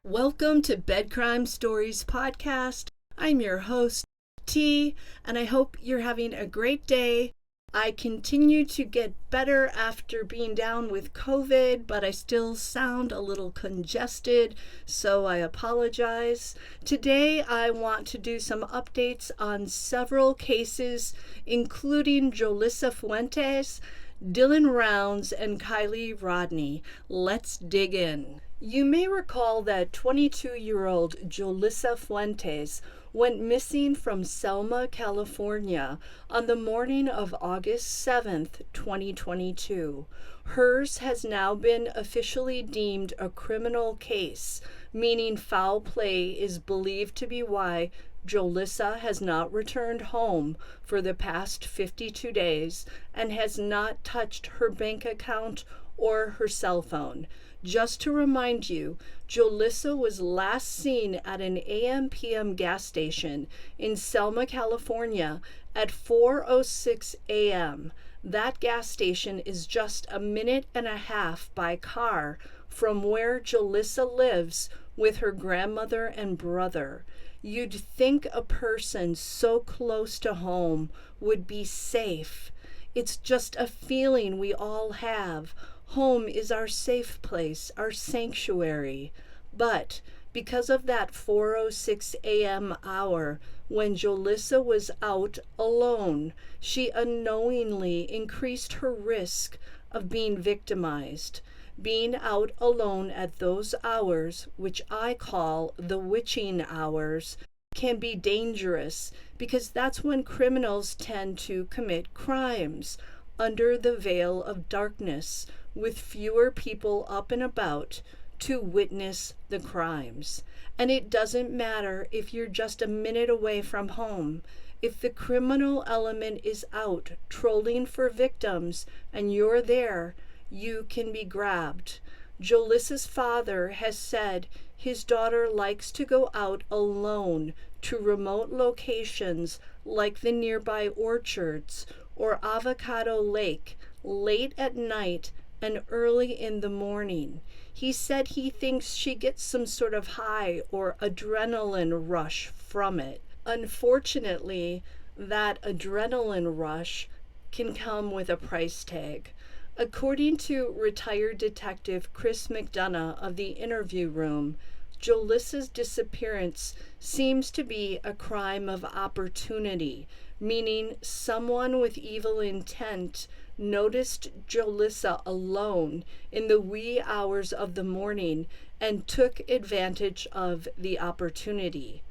Welcome to Bed Crime Stories Podcast. I'm your host, T, and I hope you're having a great day. I continue to get better after being down with COVID, but I still sound a little congested, so I apologize. Today, I want to do some updates on several cases, including Jolissa Fuentes, Dylan Rounds, and Kiely Rodni. Let's dig in. You may recall that 22-year-old Jolissa Fuentes went missing from Selma, California on the morning of August 7th, 2022. Hers has now been officially deemed a criminal case, meaning foul play is believed to be why Jolissa has not returned home for the past 52 days and has not touched her bank account or her cell phone. Just to remind you, Jolissa was last seen at an AM/PM gas station in Selma, California at 4:06 a.m. That gas station is just a minute and a half by car from where Jolissa lives with her grandmother and brother. You'd think a person so close to home would be safe. It's just a feeling we all have. Home is our safe place, our sanctuary. But because of that 4:06 a.m. hour, when Jolissa was out alone, she unknowingly increased her risk of being victimized. Being out alone at those hours, which I call the witching hours, can be dangerous because that's when criminals tend to commit crimes under the veil of darkness, with fewer people up and about to witness the crimes. And it doesn't matter if you're just a minute away from home. If the criminal element is out trolling for victims and you're there, you can be grabbed. Jolissa's father has said his daughter likes to go out alone to remote locations like the nearby orchards or Avocado Lake late at night and early in the morning. He said he thinks she gets some sort of high or adrenaline rush from it. Unfortunately, that adrenaline rush can come with a price tag. According to retired detective Chris McDonough of the Interview Room, Jolissa's disappearance seems to be a crime of opportunity, meaning someone with evil intent noticed Jolissa alone in the wee hours of the morning and took advantage of the opportunity.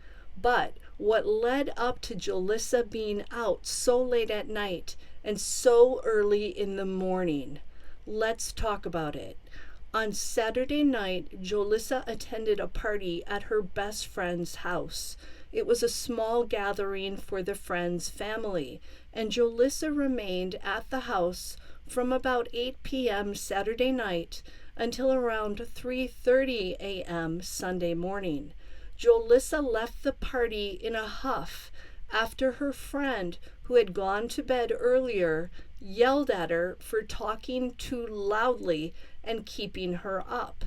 But what led up to Jolissa being out so late at night and so early in the morning? Let's talk about it. On Saturday night, Jolissa attended a party at her best friend's house. It was a small gathering for the friend's family, and Jolissa remained at the house from about 8 p.m. Saturday night until around 3:30 a.m. Sunday morning. Jolissa left the party in a huff after her friend, who had gone to bed earlier, yelled at her for talking too loudly and keeping her up.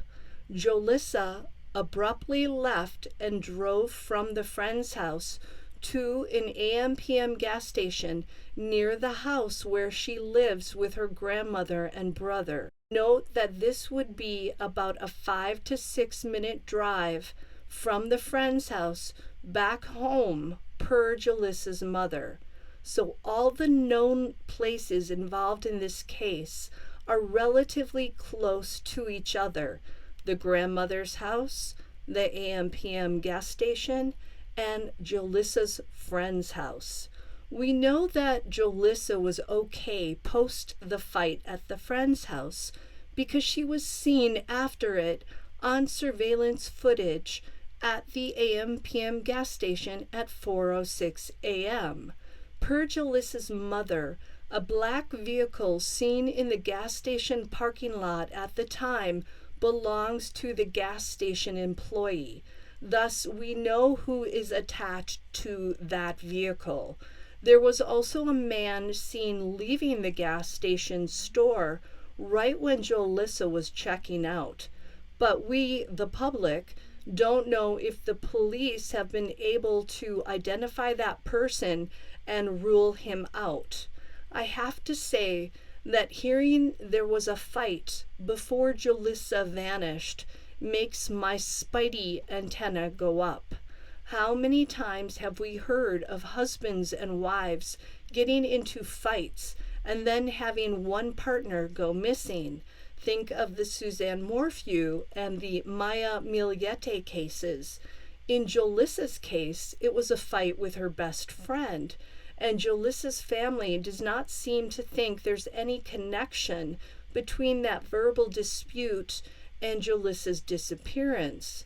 Jolissa abruptly left and drove from the friend's house to an AM/PM gas station near the house where she lives with her grandmother and brother. Note that this would be about a 5 to 6 minute drive from the friend's house back home per Jolissa's mother. So all the known places involved in this case are relatively close to each other: the grandmother's house, the AM/PM gas station, and Jolissa's friend's house. We know that Jolissa was okay post the fight at the friend's house because she was seen after it on surveillance footage at the AM/PM gas station at 4:06 a.m. Per Jolissa's mother, a black vehicle seen in the gas station parking lot at the time belongs to the gas station employee. Thus, we know who is attached to that vehicle. There was also a man seen leaving the gas station store right when Jolissa was checking out. But we, the public, Don't know if the police have been able to identify that person and rule him out. I have to say that hearing there was a fight before Julissa vanished makes my spidey antenna go up. How many times have we heard of husbands and wives getting into fights and then having one partner go missing? Think of the Suzanne Morphew and the Maya Miliete cases. In Jolissa's case, it was a fight with her best friend, and Jolissa's family does not seem to think there's any connection between that verbal dispute and Jolissa's disappearance.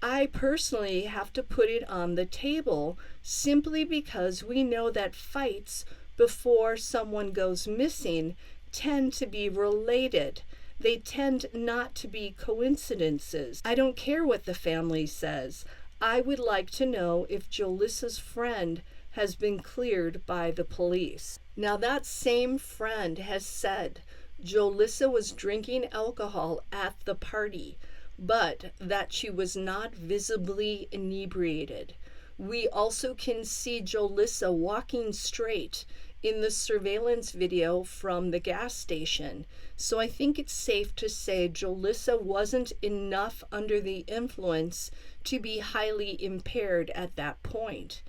I personally have to put it on the table simply because we know that fights before someone goes missing tend to be related. They tend not to be coincidences. I don't care what the family says. I would like to know if Jolissa's friend has been cleared by the police. Now, that same friend has said Jolissa was drinking alcohol at the party, but that she was not visibly inebriated. We also can see Jolissa walking straight in the surveillance video from the gas station. So I think it's safe to say Jolissa wasn't enough under the influence to be highly impaired at that point.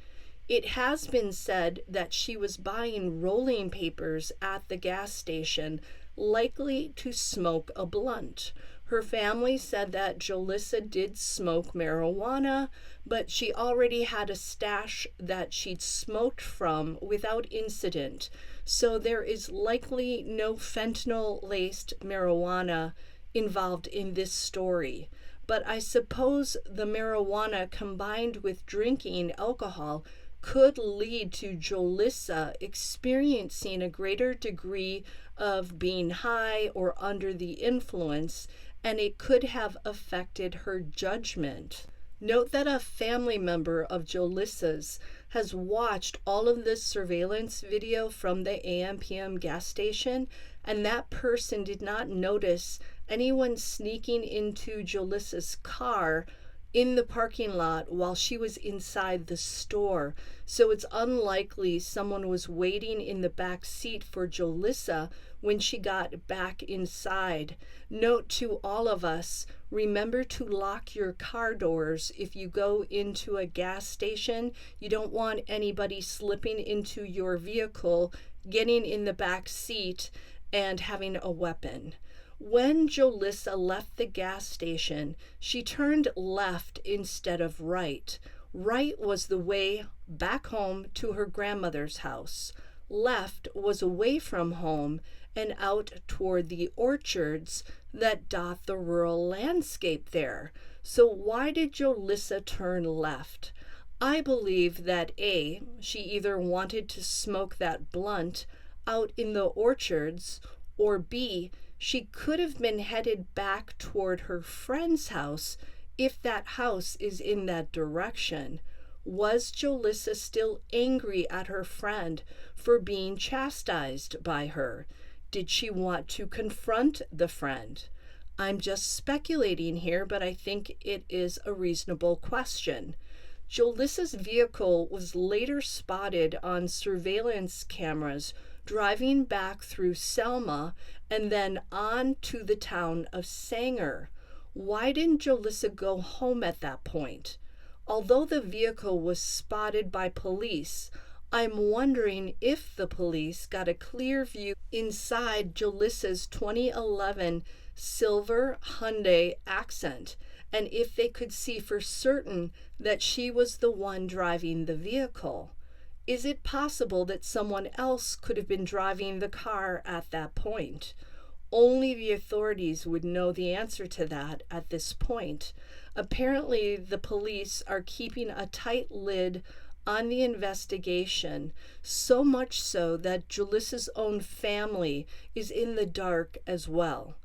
It has been said that she was buying rolling papers at the gas station, likely to smoke a blunt. Her family said that Jolissa did smoke marijuana, but she already had a stash that she'd smoked from without incident. So there is likely no fentanyl-laced marijuana involved in this story. But I suppose the marijuana combined with drinking alcohol could lead to Jolissa experiencing a greater degree of being high or under the influence, and it could have affected her judgment. Note that a family member of Jolissa's has watched all of this surveillance video from the AM/PM gas station, and that person did not notice anyone sneaking into Jolissa's car in the parking lot while she was inside the store. So it's unlikely someone was waiting in the back seat for Jolissa when she got back inside. Note to all of us, remember to lock your car doors if you go into a gas station. You don't want anybody slipping into your vehicle, getting in the back seat, and having a weapon. When Jolissa left the gas station, she turned left instead of right. Right was the way back home to her grandmother's house. Left was away from home and out toward the orchards that dot the rural landscape there. So why did Jolissa turn left? I believe that A, she either wanted to smoke that blunt out in the orchards, or B, she could have been headed back toward her friend's house if that house is in that direction. Was Jolissa still angry at her friend for being chastised by her? Did she want to confront the friend? I'm just speculating here, but I think it is a reasonable question. Jolissa's vehicle was later spotted on surveillance cameras driving back through Selma and then on to the town of Sanger. Why didn't Jolissa go home at that point? Although the vehicle was spotted by police, I'm wondering if the police got a clear view inside Jolissa's 2011 silver Hyundai Accent, and if they could see for certain that she was the one driving the vehicle. Is it possible that someone else could have been driving the car at that point? Only the authorities would know the answer to that at this point. Apparently, the police are keeping a tight lid on the investigation, so much so that Jolissa's own family is in the dark as well.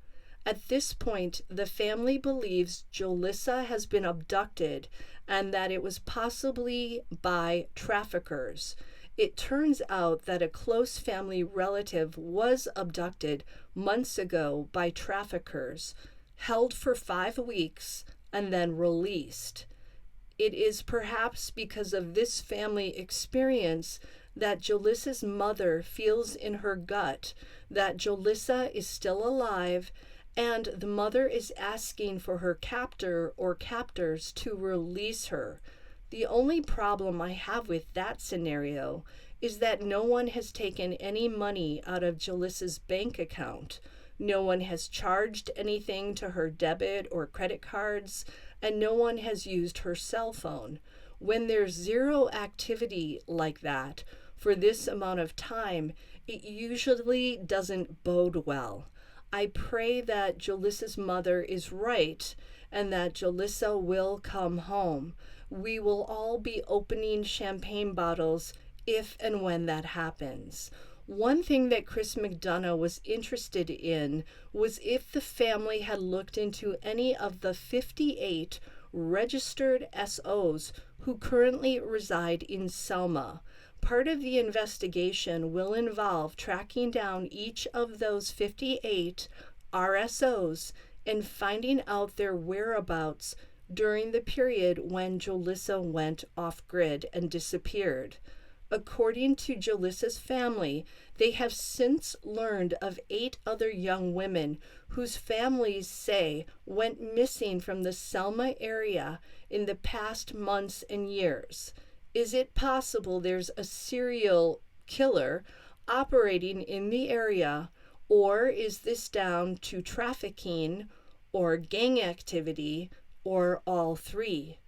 At this point, the family believes Jolissa has been abducted and that it was possibly by traffickers. It turns out that a close family relative was abducted months ago by traffickers, held for 5 weeks, and then released. It is perhaps because of this family experience that Jolissa's mother feels in her gut that Jolissa is still alive, and the mother is asking for her captor or captors to release her. The only problem I have with that scenario is that no one has taken any money out of Jolissa's bank account. No one has charged anything to her debit or credit cards, and no one has used her cell phone. When there's zero activity like that for this amount of time, it usually doesn't bode well. I pray that Jolissa's mother is right and that Jolissa will come home. We will all be opening champagne bottles if and when that happens. One thing that Chris McDonough was interested in was if the family had looked into any of the 58 registered SOs who currently reside in Selma. Part of the investigation will involve tracking down each of those 58 RSOs and finding out their whereabouts during the period when Jolissa went off-grid and disappeared. According to Jolissa's family, they have since learned of 8 other young women whose families say went missing from the Selma area in the past months and years. Is it possible there's a serial killer operating in the area, or is this down to trafficking or gang activity or all three?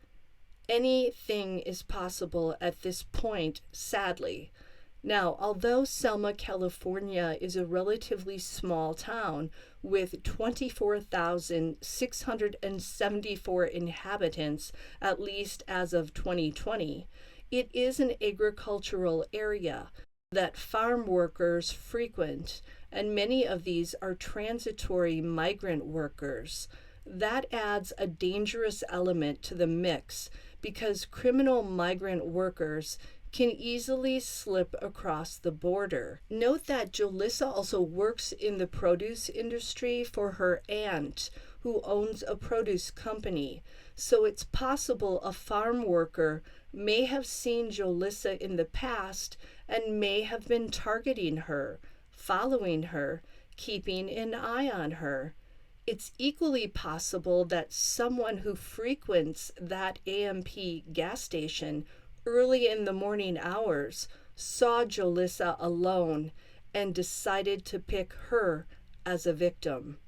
Anything is possible at this point, sadly. Now, although Selma, California is a relatively small town with 24,674 inhabitants, at least as of 2020, it is an agricultural area that farm workers frequent, and many of these are transitory migrant workers. That adds a dangerous element to the mix because criminal migrant workers can easily slip across the border. Note that Jolissa also works in the produce industry for her aunt, who owns a produce company. So it's possible a farm worker may have seen Jolissa in the past and may have been targeting her, following her, keeping an eye on her. It's equally possible that someone who frequents that AMP gas station early in the morning hours saw Jolissa alone and decided to pick her as a victim.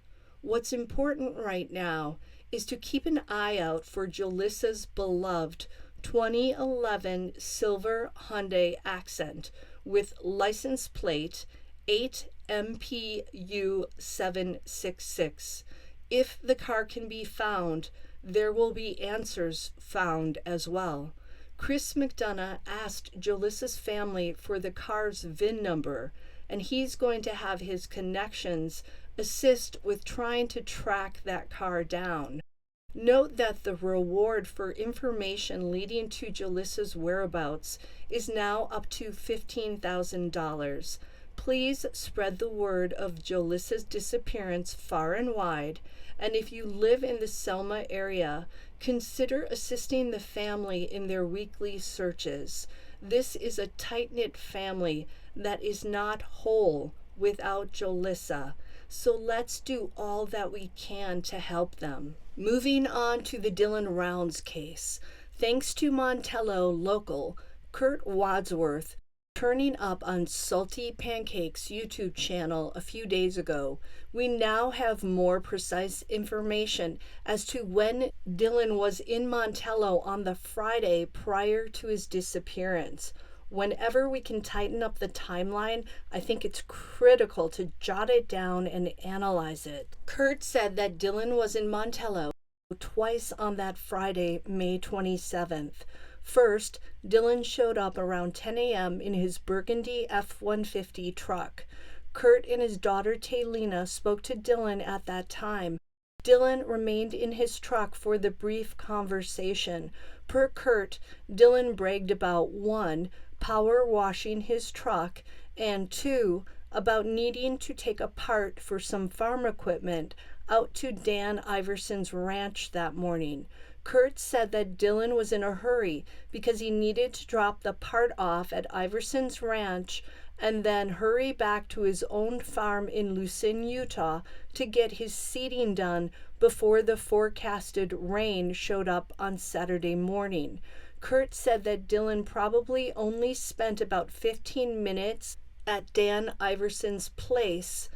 What's important right now is to keep an eye out for Jolissa's beloved 2011 silver Hyundai Accent with license plate 8MPU766. If the car can be found, there will be answers found as well. Chris McDonough asked Jolissa's family for the car's VIN number, and he's going to have his connections assist with trying to track that car down. Note that the reward for information leading to Jolissa's whereabouts is now up to $15,000. Please spread the word of Jolissa's disappearance far and wide, and if you live in the Selma area, consider assisting the family in their weekly searches. This is a tight-knit family that is not whole without Jolissa, so let's do all that we can to help them. Moving on to the Dylan Rounds case. Thanks to Montello local Kurt Wadsworth turning up on Salty Pancakes YouTube channel a few days ago, we now have more precise information as to when Dylan was in Montello on the Friday prior to his disappearance. Whenever we can tighten up the timeline, I think it's critical to jot it down and analyze it. Kurt said that Dylan was in Montello twice on that Friday, May 27th. First, Dylan showed up around 10 a.m. in his burgundy F-150 truck. Kurt and his daughter Taylina spoke to Dylan at that time. Dylan remained in his truck for the brief conversation. Per Kurt, Dylan bragged about 1, power washing his truck, and 2, about needing to take a part for some farm equipment out to Dan Iverson's ranch that morning. Kurt said that Dylan was in a hurry because he needed to drop the part off at Iverson's ranch and then hurry back to his own farm in Lucin, Utah to get his seeding done before the forecasted rain showed up on Saturday morning. Kurt said that Dylan probably only spent about 15 minutes at Dan Iverson's place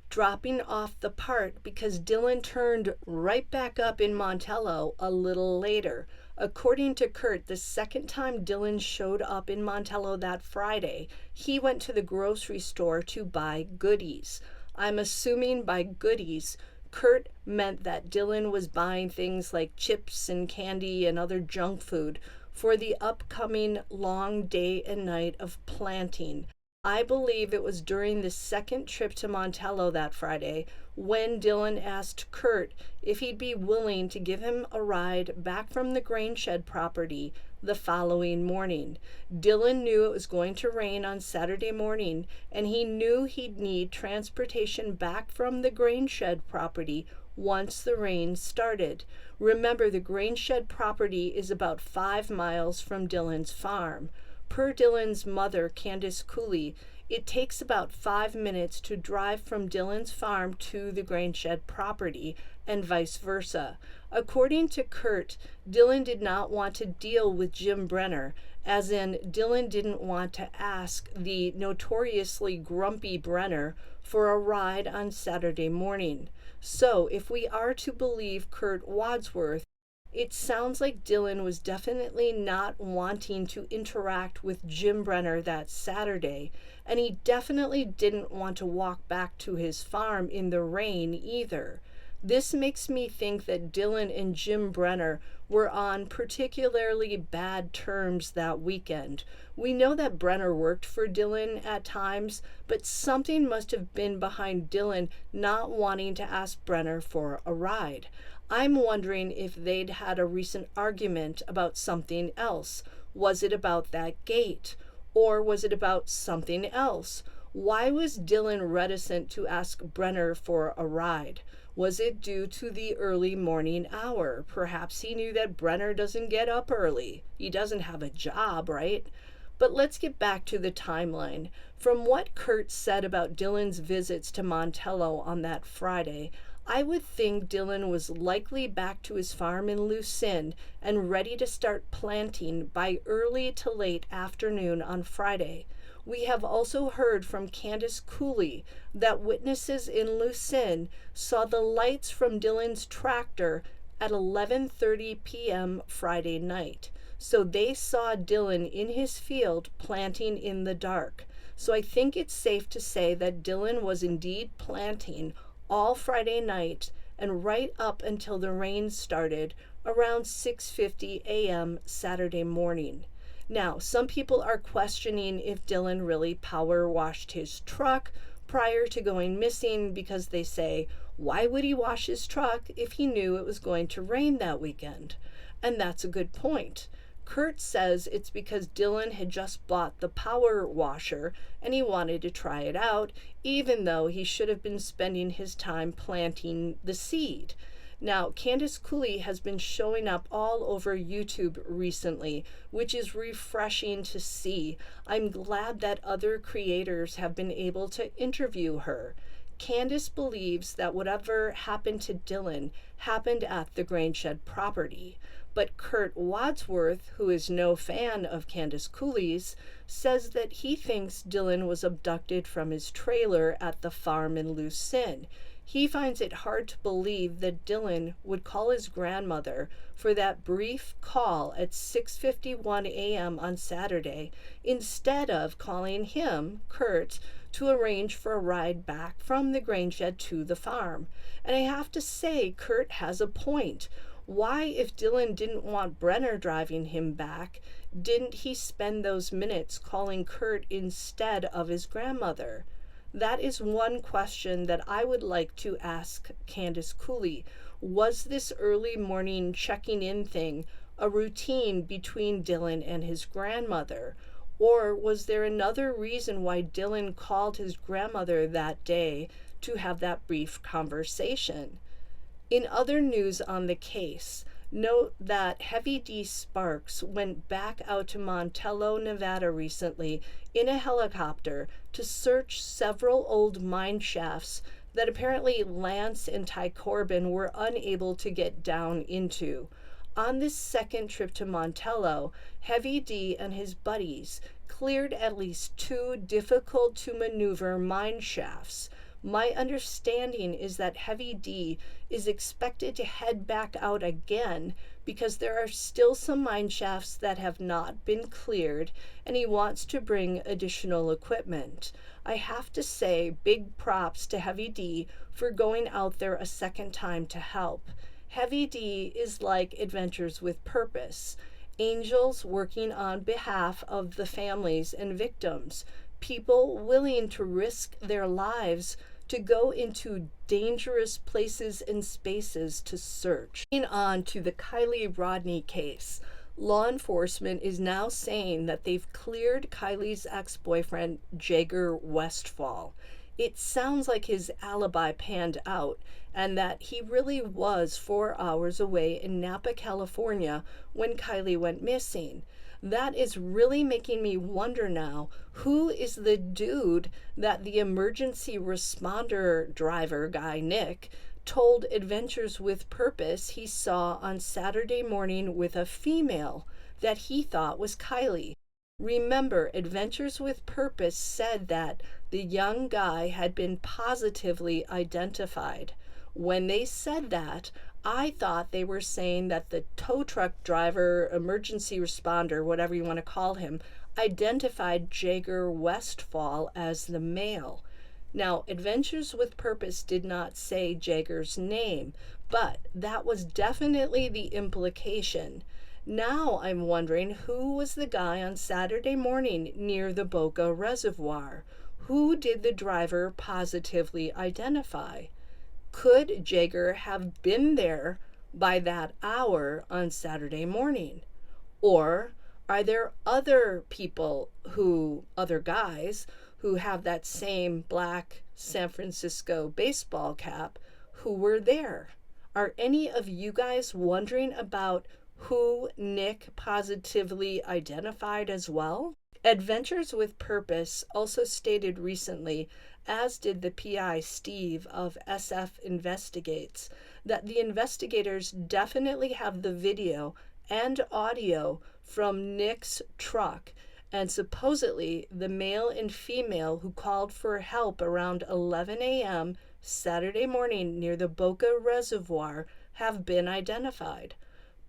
dropping off the part because Dylan turned right back up in Montello a little later. According to Kurt, the second time Dylan showed up in Montello that Friday, he went to the grocery store to buy goodies. I'm assuming by goodies, Kurt meant that Dylan was buying things like chips and candy and other junk food for the upcoming long day and night of planting. I believe it was during the second trip to Montello that Friday when Dylan asked Kurt if he'd be willing to give him a ride back from the grain shed property the following morning. Dylan knew it was going to rain on Saturday morning, and he knew he'd need transportation back from the grain shed property once the rain started. Remember, the grain shed property is about 5 miles from Dylan's farm. Per Dylan's mother, Candace Kiely, it takes about 5 minutes to drive from Dylan's farm to the grain shed property and vice versa. According to Kurt, Dylan did not want to deal with Jim Brenner, as in Dylan didn't want to ask the notoriously grumpy Brenner for a ride on Saturday morning. So if we are to believe Kurt Wadsworth, it sounds like Dylan was definitely not wanting to interact with Jim Brenner that Saturday, and he definitely didn't want to walk back to his farm in the rain either. This makes me think that Dylan and Jim Brenner were on particularly bad terms that weekend. We know that Brenner worked for Dylan at times, but something must have been behind Dylan not wanting to ask Brenner for a ride. I'm wondering if they'd had a recent argument about something else. Was it about that gate? Or was it about something else? Why was Dylan reticent to ask Brenner for a ride? Was it due to the early morning hour? Perhaps he knew that Brenner doesn't get up early. He doesn't have a job, right? But let's get back to the timeline. From what Kurt said about Dylan's visits to Montello on that Friday, I would think Dylan was likely back to his farm in Lucin and ready to start planting by early to late afternoon on Friday. We have also heard from Candace Kiely that witnesses in Lucin saw the lights from Dylan's tractor at 11:30 p.m. Friday night. So they saw Dylan in his field planting in the dark. So I think it's safe to say that Dylan was indeed planting all Friday night and right up until the rain started around 6:50 a.m. Saturday morning. Now, some people are questioning if Dylan really power washed his truck prior to going missing because they say, why would he wash his truck if he knew it was going to rain that weekend? And that's a good point. Kurt says it's because Dylan had just bought the power washer and he wanted to try it out, even though he should have been spending his time planting the seed. Now, Candace Kiely has been showing up all over YouTube recently, which is refreshing to see. I'm glad that other creators have been able to interview her. Candace believes that whatever happened to Dylan happened at the grain shed property. But Kurt Wadsworth, who is no fan of Candace Kiely's, says that he thinks Dylan was abducted from his trailer at the farm in Lucin. He finds it hard to believe that Dylan would call his grandmother for that brief call at 6:51 a.m. on Saturday instead of calling him, Kurt, to arrange for a ride back from the grain shed to the farm. And I have to say, Kurt has a point. Why, if Dylan didn't want Brenner driving him back, didn't he spend those minutes calling Kurt instead of his grandmother? That is one question that I would like to ask Candace Kiely. Was this early morning checking in thing a routine between Dylan and his grandmother? Or was there another reason why Dylan called his grandmother that day to have that brief conversation? In other news on the case, note that Heavy D Sparks went back out to Montello, Nevada recently in a helicopter to search several old mine shafts that apparently Lance and Ty Corbin were unable to get down into. On this second trip to Montello, Heavy D and his buddies cleared at least 2 difficult to maneuver mine shafts. My understanding is that Heavy D is expected to head back out again because there are still some mine shafts that have not been cleared and he wants to bring additional equipment. I have to say big props to Heavy D for going out there a second time to help. Heavy D is like Adventures with Purpose, angels working on behalf of the families and victims, people willing to risk their lives to go into dangerous places and spaces to search. Moving on to the Kiely Rodni case, law enforcement is now saying that they've cleared Kylie's ex-boyfriend, Jager Westfall. It sounds like his alibi panned out and that he really was 4 hours away in Napa, California when Kylie went missing. That is really making me wonder now, who is the dude that the emergency responder driver guy, Nick, told Adventures with Purpose he saw on Saturday morning with a female that he thought was Kylie? Remember, Adventures with Purpose said that the young guy had been positively identified. When they said that, I thought they were saying that the tow truck driver, emergency responder, whatever you want to call him, identified Jager Westfall as the male. Now, Adventures with Purpose did not say Jager's name, but that was definitely the implication. Now I'm wondering who was the guy on Saturday morning near the Boca Reservoir. Who did the driver positively identify? Could Jager have been there by that hour on Saturday morning? Or are there other people other guys who have that same black San Francisco baseball cap who were there? Are any of you guys wondering about who Nick positively identified as well? Adventures with Purpose also stated recently, as did the PI Steve of SF Investigates, that the investigators definitely have the video and audio from Nick's truck, and supposedly the male and female who called for help around 11 a.m. Saturday morning near the Boca Reservoir have been identified.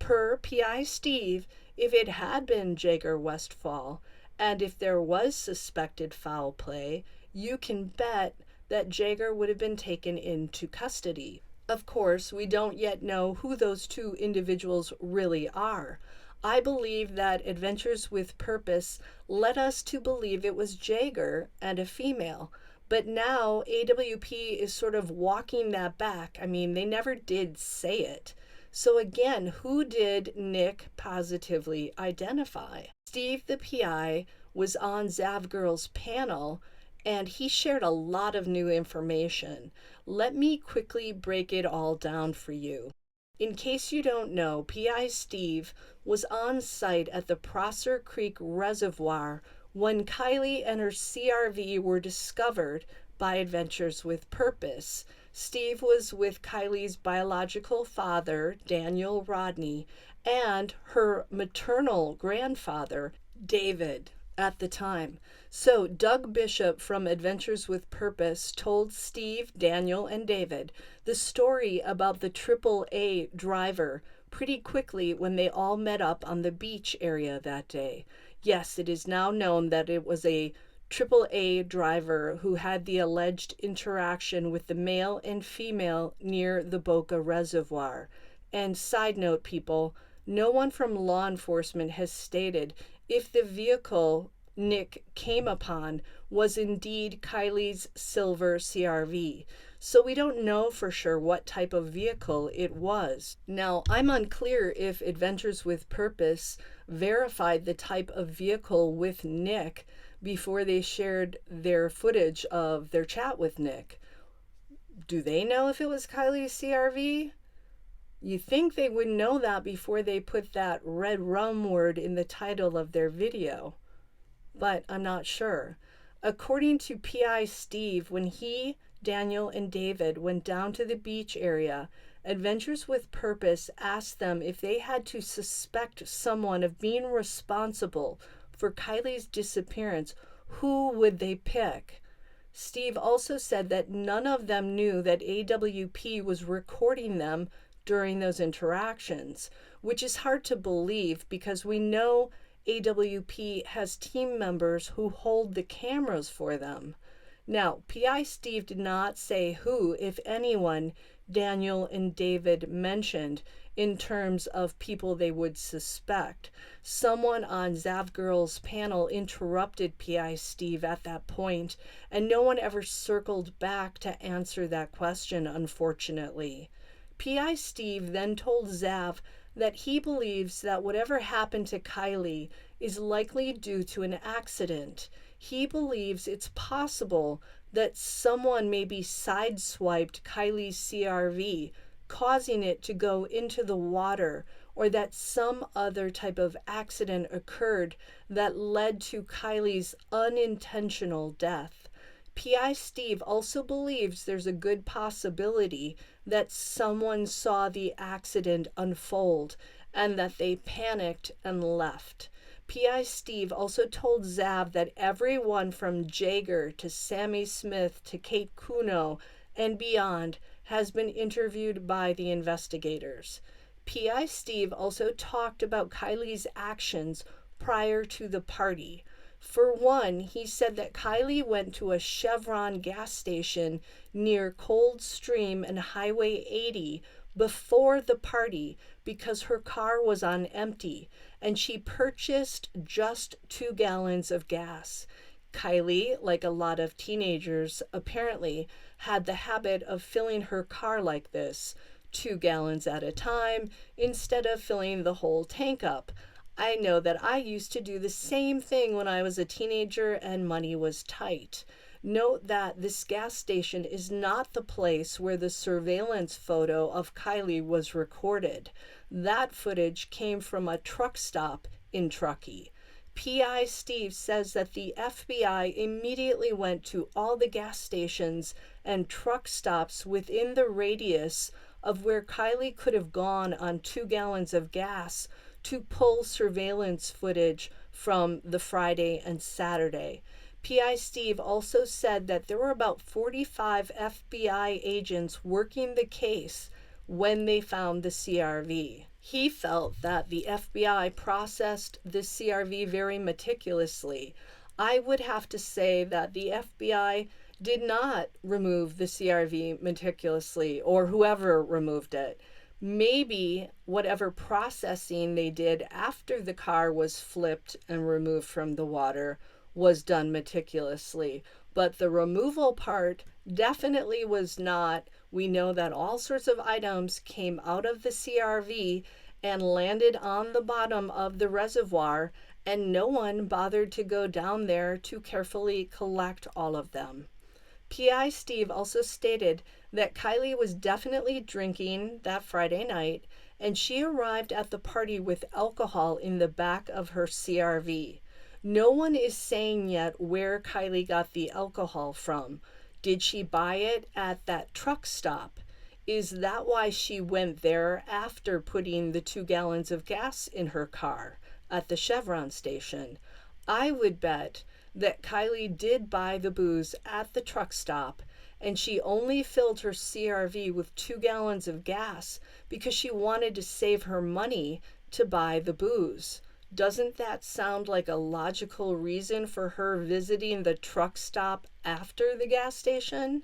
Per PI Steve, if it had been Jager Westfall, and if there was suspected foul play, you can bet that Jager would have been taken into custody. Of course, we don't yet know who those 2 individuals really are. I believe that Adventures with Purpose led us to believe it was Jager and a female, but now AWP is sort of walking that back. I mean, they never did say it. So again, who did Nick positively identify? Steve, the PI, was on Zavgirl's panel, and he shared a lot of new information. Let me quickly break it all down for you. In case you don't know, PI Steve was on site at the Prosser Creek Reservoir when Kylie and her CRV were discovered by Adventures with Purpose. Steve was with Kylie's biological father, Daniel Rodney, and her maternal grandfather, David, at the time. So Doug Bishop from Adventures with Purpose told Steve, Daniel, and David the story about the AAA driver pretty quickly when they all met up on the beach area that day. Yes, it is now known that it was a AAA driver who had the alleged interaction with the male and female near the Boca Reservoir. And side note, people, no one from law enforcement has stated if the vehicle Nick came upon was indeed Kylie's silver CRV. So we don't know for sure what type of vehicle it was. Now, I'm unclear if Adventures with Purpose verified the type of vehicle with Nick before they shared their footage of their chat with Nick. Do they know if it was Kylie's CRV? You think they would know that before they put that red rum word in the title of their video, but I'm not sure. According to PI Steve, when he, Daniel, and David went down to the beach area, Adventures with Purpose asked them if they had to suspect someone of being responsible for Kylie's disappearance, who would they pick? Steve also said that none of them knew that AWP was recording them during those interactions, which is hard to believe because we know AWP has team members who hold the cameras for them. Now, PI Steve did not say who, if anyone, Daniel and David mentioned in terms of people they would suspect. Someone on Zavgirl's panel interrupted PI Steve at that point, and no one ever circled back to answer that question, unfortunately. PI Steve then told Zav that he believes that whatever happened to Kylie is likely due to an accident. He believes it's possible that someone maybe sideswiped Kylie's CRV, causing it to go into the water, or that some other type of accident occurred that led to Kylie's unintentional death. PI Steve also believes there's a good possibility that someone saw the accident unfold and that they panicked and left. PI Steve also told Zav that everyone from Jager to Sammy Smith to Kate Kuno and beyond has been interviewed by the investigators. PI Steve also talked about Kylie's actions prior to the party. For one, he said that Kylie went to a Chevron gas station near Coldstream and Highway 80 before the party because her car was on empty and she purchased just 2 gallons of gas. Kylie, like a lot of teenagers, apparently had the habit of filling her car like this, 2 gallons at a time, instead of filling the whole tank up. I know that I used to do the same thing when I was a teenager and money was tight. Note that this gas station is not the place where the surveillance photo of Kylie was recorded. That footage came from a truck stop in Truckee. PI Steve says that the FBI immediately went to all the gas stations and truck stops within the radius of where Kylie could have gone on 2 gallons of gas to pull surveillance footage from the Friday and Saturday. PI Steve also said that there were about 45 FBI agents working the case when they found the CRV. He felt that the FBI processed the CRV very meticulously. I would have to say that the FBI did not remove the CRV meticulously, or whoever removed it. Maybe whatever processing they did after the car was flipped and removed from the water was done meticulously, but the removal part definitely was not. We know that all sorts of items came out of the CRV and landed on the bottom of the reservoir, and no one bothered to go down there to carefully collect all of them. PI Steve also stated that Kylie was definitely drinking that Friday night, and she arrived at the party with alcohol in the back of her CRV. No one is saying yet where Kylie got the alcohol from. Did she buy it at that truck stop? Is that why she went there after putting the 2 gallons of gas in her car at the Chevron station? I would bet that Kylie did buy the booze at the truck stop, and she only filled her CRV with 2 gallons of gas because she wanted to save her money to buy the booze. Doesn't that sound like a logical reason for her visiting the truck stop after the gas station?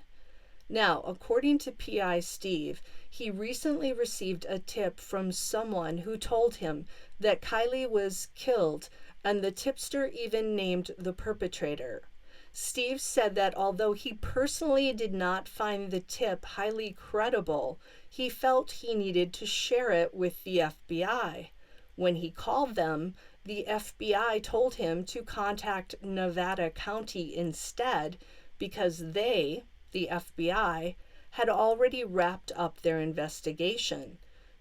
Now, according to PI Steve, he recently received a tip from someone who told him that Kylie was killed, and the tipster even named the perpetrator. Steve said that although he personally did not find the tip highly credible, he felt he needed to share it with the FBI. When he called them, the FBI told him to contact Nevada County instead because they, the FBI, had already wrapped up their investigation.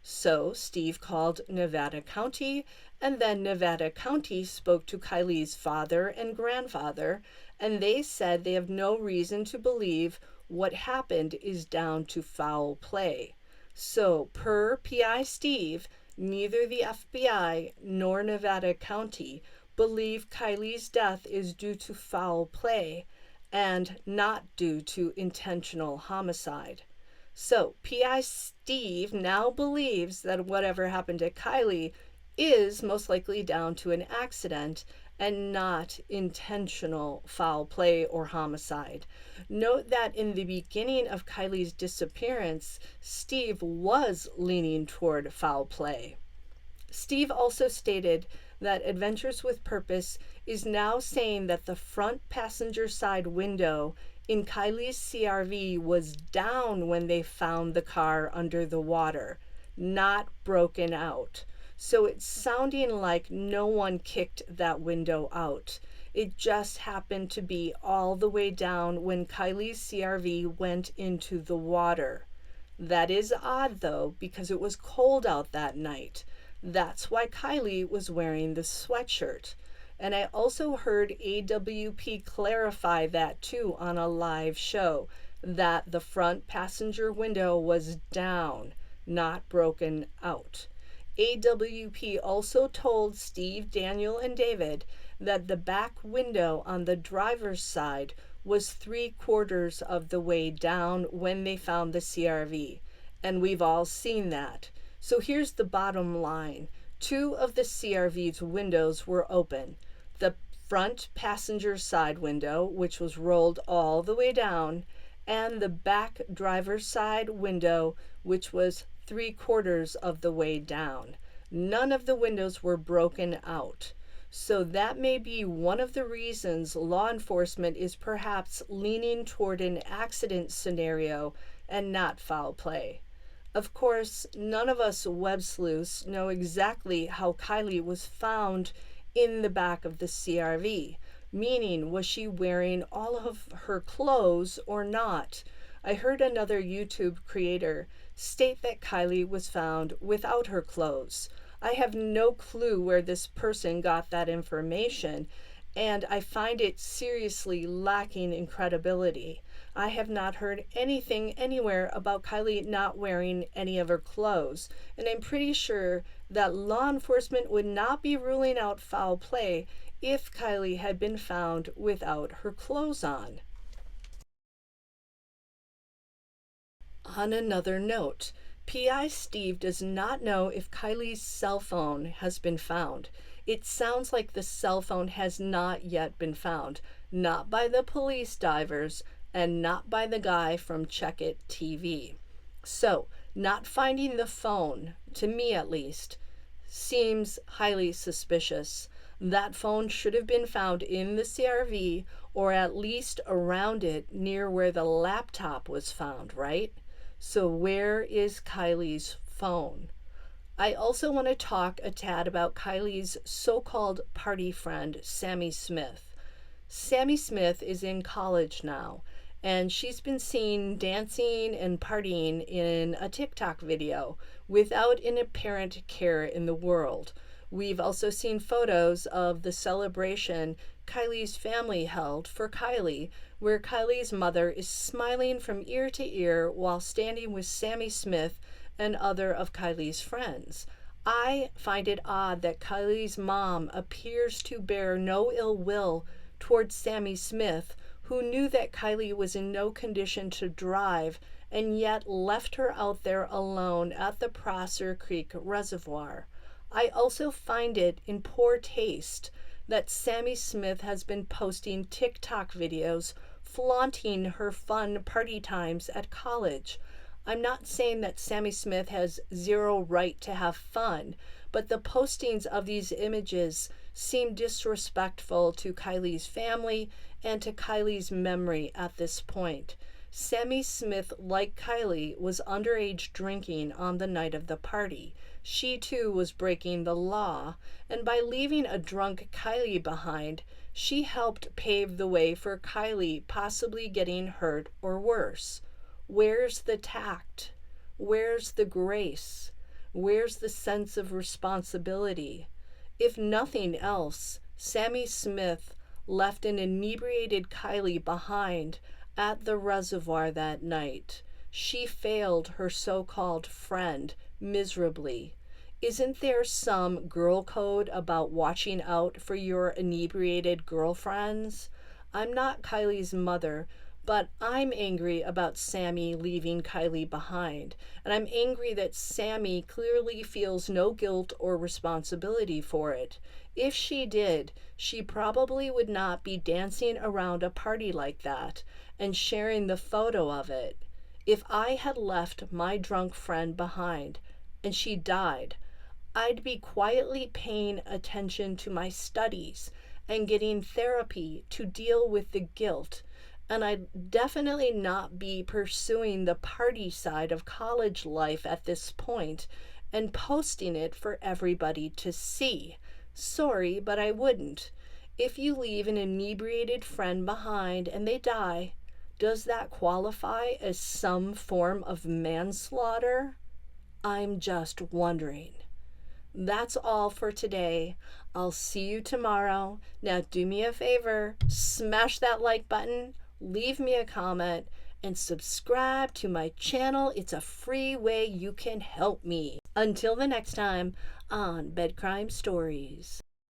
So Steve called Nevada County, and then Nevada County spoke to Kylie's father and grandfather, and they said they have no reason to believe what happened is down to foul play. So, per PI Steve, neither the FBI nor Nevada County believe Kylie's death is due to foul play and not due to intentional homicide. So, PI Steve now believes that whatever happened to Kylie is most likely down to an accident and not intentional foul play or homicide. Note that in the beginning of Kylie's disappearance, Steve was leaning toward foul play. Steve also stated that Adventures with Purpose is now saying that the front passenger side window in Kylie's CRV was down when they found the car under the water, not broken out. So it's sounding like no one kicked that window out. It just happened to be all the way down when Kylie's CRV went into the water. That is odd though, because it was cold out that night. That's why Kylie was wearing the sweatshirt. And I also heard AWP clarify that too on a live show, that the front passenger window was down, not broken out. AWP also told Steve, Daniel, and David that the back window on the driver's side was 3/4 of the way down when they found the CRV. And we've all seen that. So here's the bottom line. 2 of the CRV's windows were open. The front passenger side window, which was rolled all the way down, and the back driver's side window, which was 3/4 of the way down. None of the windows were broken out. So that may be one of the reasons law enforcement is perhaps leaning toward an accident scenario and not foul play. Of course, none of us web sleuths know exactly how Kylie was found in the back of the CRV, meaning was she wearing all of her clothes or not? I heard another YouTube creator state that Kylie was found without her clothes. I have no clue where this person got that information, and I find it seriously lacking in credibility. I have not heard anything anywhere about Kylie not wearing any of her clothes, and I'm pretty sure that law enforcement would not be ruling out foul play if Kylie had been found without her clothes on. On another note, PI Steve does not know if Kylie's cell phone has been found. It sounds like the cell phone has not yet been found, not by the police divers and not by the guy from Check It TV. So, not finding the phone, to me at least, seems highly suspicious. That phone should have been found in the CRV or at least around it near where the laptop was found, right? So where is Kylie's phone? I also want to talk a tad about Kylie's so-called party friend, Sammy Smith. Sammy Smith is in college now, and she's been seen dancing and partying in a TikTok video without an apparent care in the world. We've also seen photos of the celebration Kylie's family held for Kylie, where Kylie's mother is smiling from ear to ear while standing with Sammy Smith and other of Kylie's friends. I find it odd that Kylie's mom appears to bear no ill will towards Sammy Smith, who knew that Kylie was in no condition to drive and yet left her out there alone at the Prosser Creek Reservoir. I also find it in poor taste that Sammy Smith has been posting TikTok videos flaunting her fun party times at college. I'm not saying that Sammy Smith has zero right to have fun, but the postings of these images seem disrespectful to Kylie's family and to Kylie's memory at this point. Sammy Smith, like Kylie, was underage drinking on the night of the party. She too was breaking the law, and by leaving a drunk Kylie behind, she helped pave the way for Kylie possibly getting hurt or worse. Where's the tact? Where's the grace? Where's the sense of responsibility? If nothing else, Sammy Smith left an inebriated Kylie behind at the reservoir that night. She failed her so-called friend miserably. Isn't there some girl code about watching out for your inebriated girlfriends? I'm not Kylie's mother, but I'm angry about Sammy leaving Kylie behind. And I'm angry that Sammy clearly feels no guilt or responsibility for it. If she did, she probably would not be dancing around a party like that and sharing the photo of it. If I had left my drunk friend behind and she died, I'd be quietly paying attention to my studies and getting therapy to deal with the guilt. And I'd definitely not be pursuing the party side of college life at this point and posting it for everybody to see. Sorry, but I wouldn't. If you leave an inebriated friend behind and they die, does that qualify as some form of manslaughter? I'm just wondering. That's all for today. I'll see you tomorrow. Now do me a favor, smash that like button, leave me a comment, and subscribe to my channel. It's a free way you can help me. Until the next time on Bed Crime Stories.